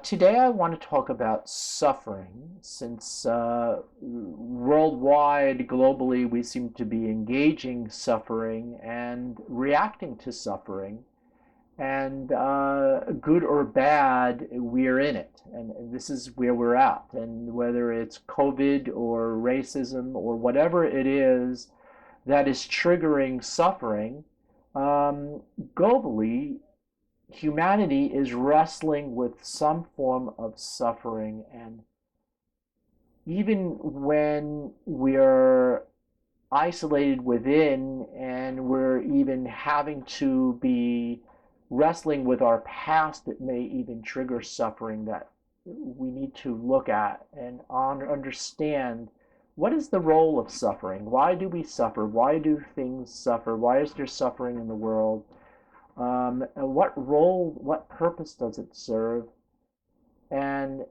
Today I want to talk about suffering, since worldwide, globally, we seem to be engaging suffering and reacting to suffering, and good or bad, we're in it, and this is where we're at. And whether it's COVID or racism or whatever it is that is triggering suffering, um, globally, humanity is wrestling with some form of suffering. And even when we're isolated within and we're even having to be wrestling with our past, it may even trigger suffering that we need to look at and understand. What is the role of suffering? Why do we suffer? Why do things suffer? Why is there suffering in the world? And what role, what purpose does it serve? And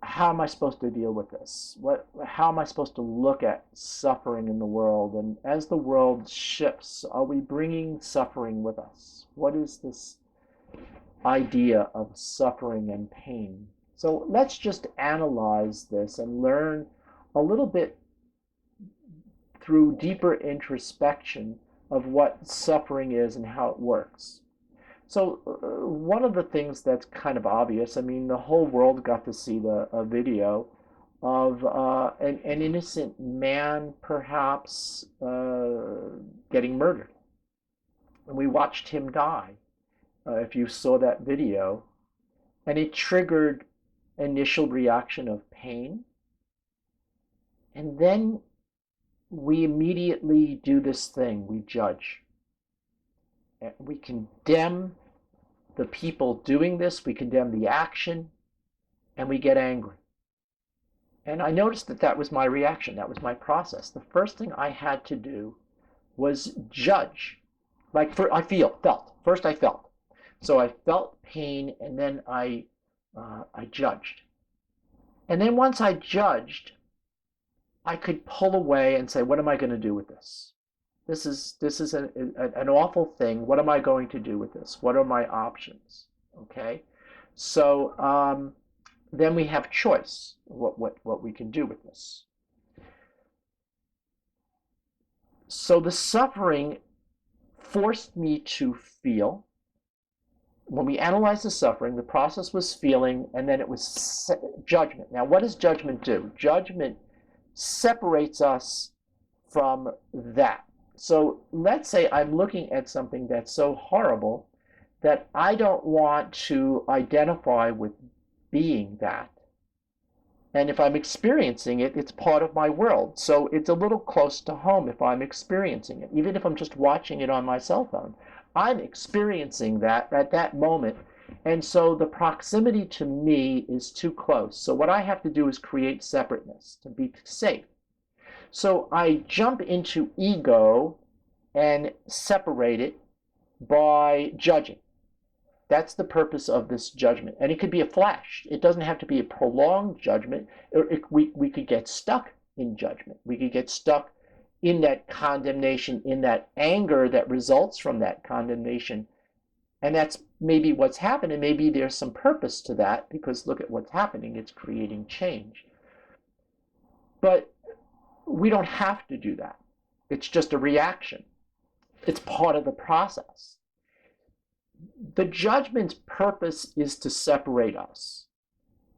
how am I supposed to deal with this? How am I supposed to look at suffering in the world? And as the world shifts, are we bringing suffering with us? What is this idea of suffering and pain? So let's just analyze this and learn a little bit through deeper introspection of what suffering is and how it works. So one of the things that's kind of obvious, I mean, the whole world got to see a video of an innocent man perhaps getting murdered. And we watched him die, if you saw that video. And it triggered initial reaction of pain. And then we immediately do this thing, we judge. We condemn the people doing this, we condemn the action, and we get angry. And I noticed that that was my reaction, that was my process. The first thing I had to do was judge. Like felt. First I felt. So I felt pain, and then I judged. And then once I judged, I could pull away and say, what am I going to do with this? This is an awful thing. What am I going to do with this? What are my options? Okay, so then we have choice. What we can do with this. So the suffering forced me to feel. When we analyze the suffering, the process was feeling, and then it was judgment. Now, what does judgment do? Judgment separates us from that. So let's say I'm looking at something that's so horrible that I don't want to identify with being that. And if I'm experiencing it, it's part of my world. So it's a little close to home if I'm experiencing it. Even if I'm just watching it on my cell phone, I'm experiencing that at that moment. And so the proximity to me is too close. So what I have to do is create separateness to be safe. So I jump into ego and separate it by judging. That's the purpose of this judgment. And it could be a flash. It doesn't have to be a prolonged judgment. We could get stuck in judgment. We could get stuck in that condemnation, in that anger that results from that condemnation. And that's maybe what's happening. Maybe there's some purpose to that, because look at what's happening. It's creating change. But we don't have to do that. It's just a reaction. It's part of the process. The judgment's purpose is to separate us.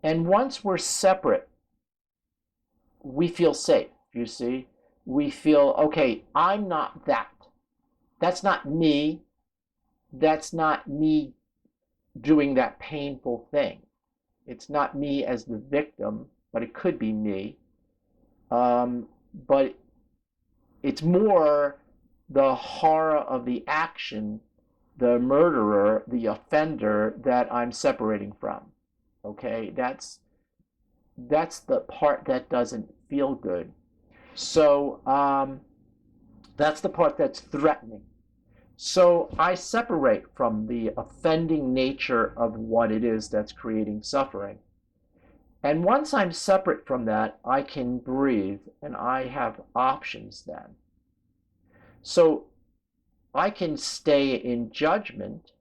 And once we're separate, we feel safe, you see? We feel, okay, I'm not that. That's not me. That's not me doing that painful thing. It's not me as the victim, but it could be me. But it's more the horror of the action, the murderer, the offender that I'm separating from. Okay, that's the part that doesn't feel good. So that's the part that's threatening. So I separate from the offending nature of what it is that's creating suffering. And once I'm separate from that, I can breathe, and I have options then. So I can stay in judgment,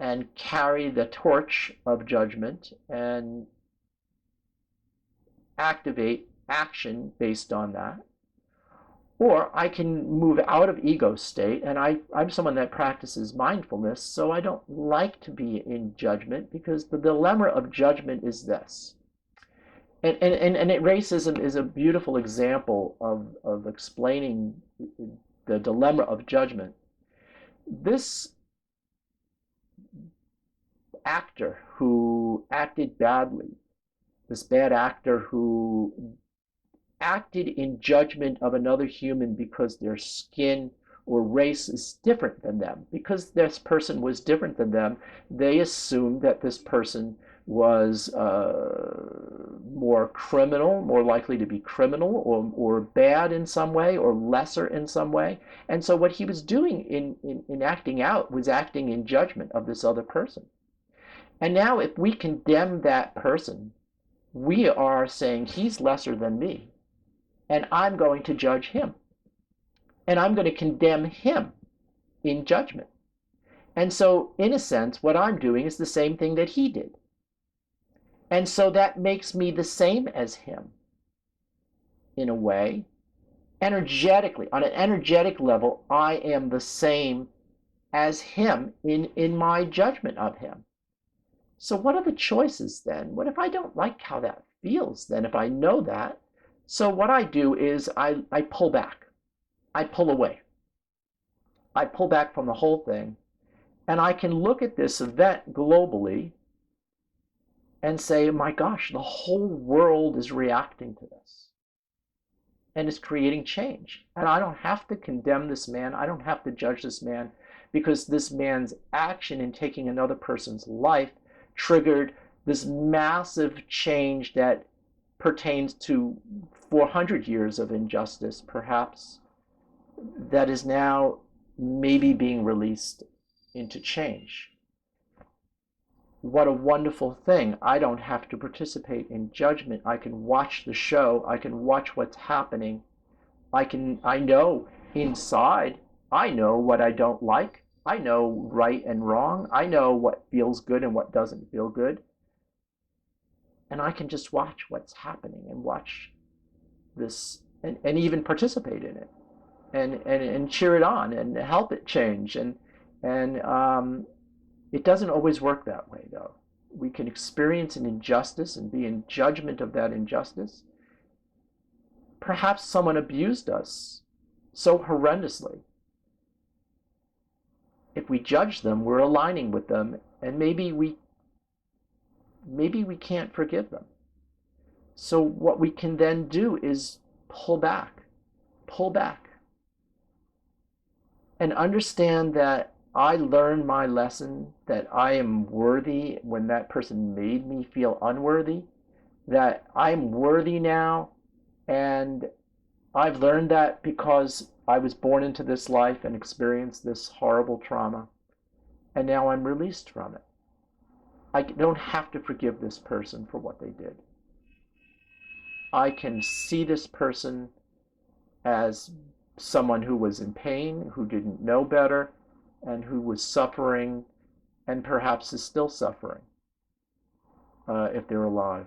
and carry the torch of judgment and activate action based on that. Or I can move out of ego state, and I'm someone that practices mindfulness, so I don't like to be in judgment, because the dilemma of judgment is this. And racism is a beautiful example of explaining the dilemma of judgment. This actor who acted badly, this bad actor who acted in judgment of another human because their skin or race is different than them. Because this person was different than them, they assumed that this person was more criminal, more likely to be criminal, or bad in some way, or lesser in some way. And so what he was doing in acting out was acting in judgment of this other person. And now if we condemn that person, we are saying he's lesser than me, and I'm going to judge him. And I'm going to condemn him in judgment. And so, in a sense, what I'm doing is the same thing that he did. And so that makes me the same as him, in a way. Energetically, on an energetic level, I am the same as him in my judgment of him. So what are the choices then? What if I don't like how that feels then, if I know that? So what I do is I pull back. I pull away. I pull back from the whole thing, and I can look at this event globally and say, my gosh, the whole world is reacting to this and is creating change. And I don't have to condemn this man. I don't have to judge this man, because this man's action in taking another person's life triggered this massive change that pertains to 400 years of injustice, perhaps, that is now maybe being released into change. What a wonderful thing. I don't have to participate in judgment. I can watch the show. I can watch what's happening. I know inside, I know what I don't like. I know right and wrong. I know what feels good and what doesn't feel good. And I can just watch what's happening and watch this, and even participate in it, and cheer it on and help it change. And it doesn't always work that way, though. We can experience an injustice and be in judgment of that injustice. Perhaps someone abused us so horrendously. If we judge them, we're aligning with them, and maybe we can't forgive them. So what we can then do is pull back, and understand that I learned my lesson, that I am worthy when that person made me feel unworthy, that I'm worthy now, and I've learned that because I was born into this life and experienced this horrible trauma, and now I'm released from it. I don't have to forgive this person for what they did. I can see this person as someone who was in pain, who didn't know better, and who was suffering, and perhaps is still suffering, if they're alive.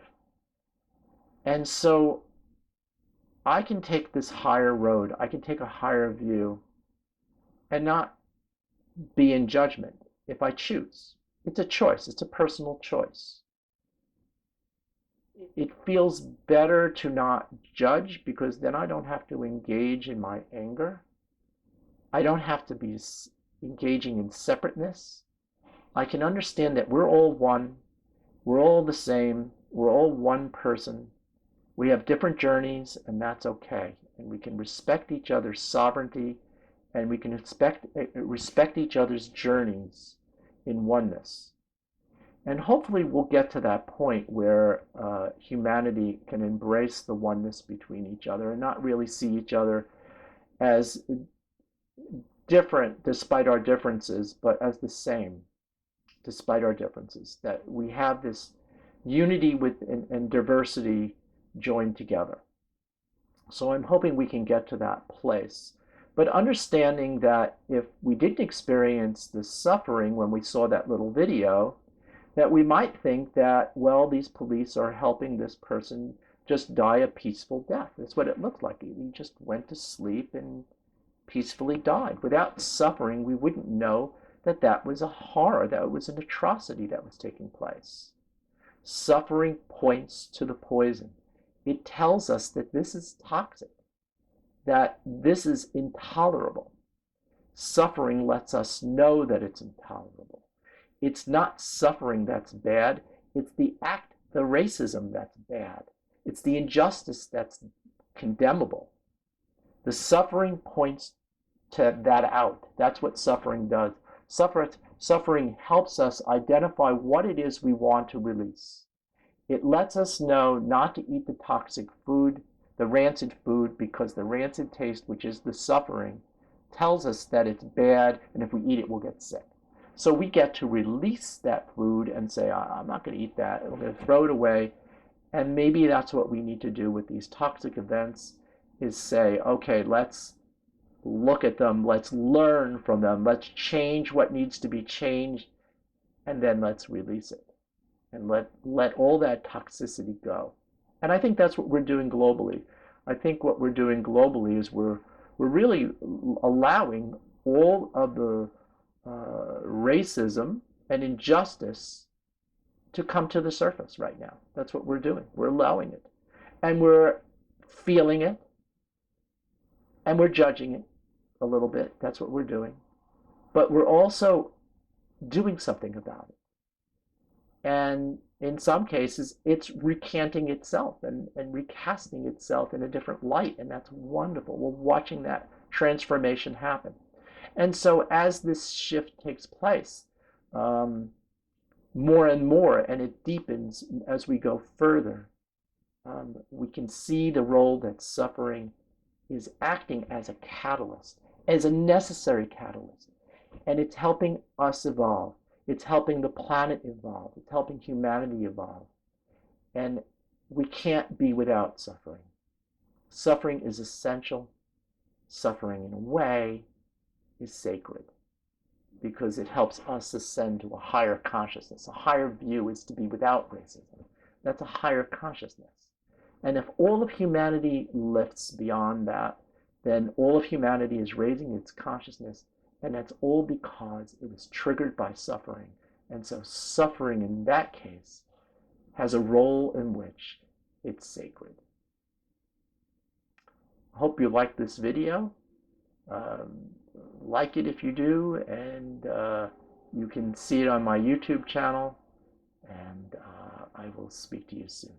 And so I can take this higher road. I can take a higher view and not be in judgment if I choose. It's a choice. It's a personal choice. It feels better to not judge, because then I don't have to engage in my anger. I don't have to be engaging in separateness. I can understand that we're all one. We're all the same. We're all one person. We have different journeys, and that's okay. And we can respect each other's sovereignty, and we can respect each other's journeys in oneness. And hopefully we'll get to that point where humanity can embrace the oneness between each other and not really see each other as different despite our differences, but as the same despite our differences. That we have this unity and diversity joined together. So I'm hoping we can get to that place. But understanding that if we didn't experience the suffering when we saw that little video, that we might think that, well, these police are helping this person just die a peaceful death. That's what it looked like. He just went to sleep and peacefully died. Without suffering, we wouldn't know that that was a horror, that it was an atrocity that was taking place. Suffering points to the poison. It tells us that this is toxic, that this is intolerable. Suffering lets us know that it's intolerable. It's not suffering that's bad, it's the act, the racism that's bad. It's the injustice that's condemnable. The suffering points to that out. That's what suffering does. Suffering helps us identify what it is we want to release. It lets us know not to eat the toxic food, the rancid food, because the rancid taste, which is the suffering, tells us that it's bad, and if we eat it, we'll get sick. So we get to release that food and say, I'm not going to eat that. I'm going to throw it away. And maybe that's what we need to do with these toxic events, is say, okay, let's look at them, let's learn from them, let's change what needs to be changed, and then let's release it. And let all that toxicity go. And I think that's what we're doing globally. I think what we're doing globally is we're really allowing all of the racism and injustice to come to the surface right now. That's what we're doing. We're allowing it. And we're feeling it. And we're judging it a little bit. That's what we're doing. But we're also doing something about it. And in some cases, it's recanting itself and recasting itself in a different light. And that's wonderful. We're watching that transformation happen. And so as this shift takes place, more and more, and it deepens as we go further, we can see the role that suffering is acting as a catalyst, as a necessary catalyst. And it's helping us evolve. It's helping the planet evolve. It's helping humanity evolve. And we can't be without suffering. Suffering is essential. Suffering, in a way, is sacred because it helps us ascend to a higher consciousness. A higher view is to be without racism. That's a higher consciousness. And if all of humanity lifts beyond that, then all of humanity is raising its consciousness. And that's all because it was triggered by suffering. And so suffering in that case has a role in which it's sacred. I hope you like this video. Like it if you do, and you can see it on my YouTube channel. And I will speak to you soon.